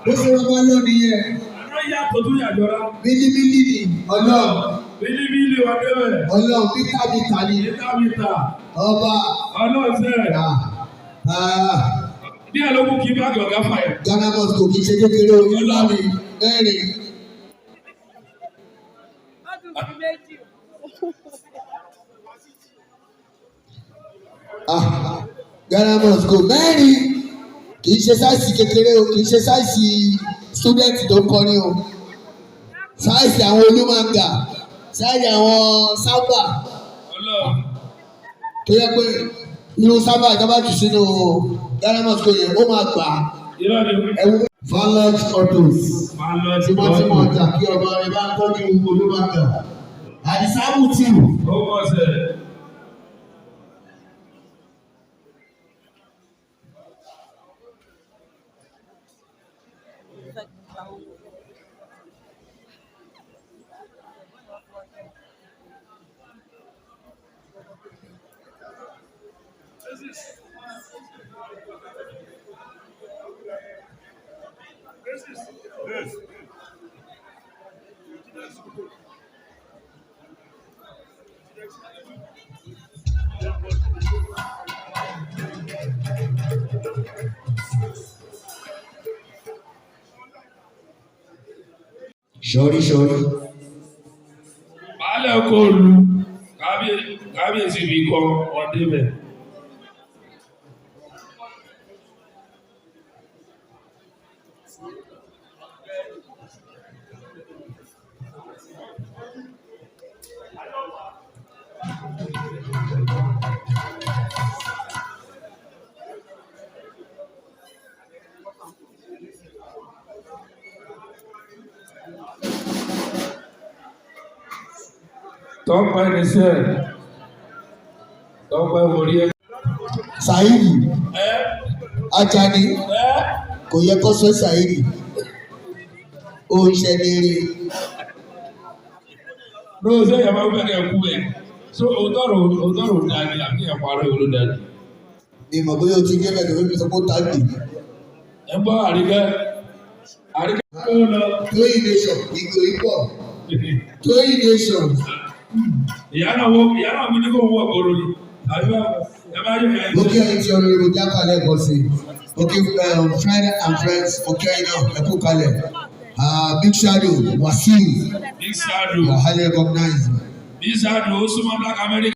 Bó ṣe wọ́n máa lọ nìyẹn. Àná yàtọ̀ tó yàjọra. Bílíbílí ni ọlọ́run. Bílíbílí wà débẹ̀. Ọlọ́run mítà ni. Mítà. Ọba. Ọlọ́run sẹ́ẹ̀. Ní àlọ́kù kí bá gọ̀gá fàyà. Ghana must go kì í ṣe kékeré orí ńlá mi mẹ́rin. Ghana must go mẹ́rin kì í ṣe sáìsì kékeré o kì í ṣe sáìsì student tó ń kọrin o sáìsì àwọn olúmọ̀ǹgà sáìsì àwọn sábà tó yẹ pé irú sábà ìjọba jù sínú Ghana must go yẹn ó máa gbà Valence autos tímọ́tímọ́ ọjà kí ọba rẹ bá ń tọ́jú olúmọ̀ǹgà àdìsáàbù tìrù. Sorry. Baálẹ̀ kò lu kábíyèsí bí kọ́ ọdẹ bẹ̀. Tọ́pẹ́ ní sẹ́ẹ̀, tọ́pẹ́ wòrí ẹ̀. Saidi, Ajani, kò yẹ kó sọ Saidi, ó ń ṣe ní rí. Lóò ṣe ìyàwó bẹ̀rẹ̀ ẹ̀kú ẹ̀, so òótọ́rò dání àbí ẹ̀pàrọ̀ ìwòlò dání. Ní mọ̀ bóyá o ti gé bẹ̀rẹ̀ lórí ìsọpọ̀ tàbí. Ẹ gbọ́ àríkẹ́ tó lọ. Tóyìn nation, ìgò ìpọ̀. Tóyìn nation. Ìyá náà mi ní kò wọ́ ọ̀gọ́rọ̀ ni. Okay, it's your little Jakale Bossy. Okay, friend and friends, okay, now, Ekukale. Big Shadow, Wasim. Big Shadow. Highly recognized. Big Shadow, also Black America.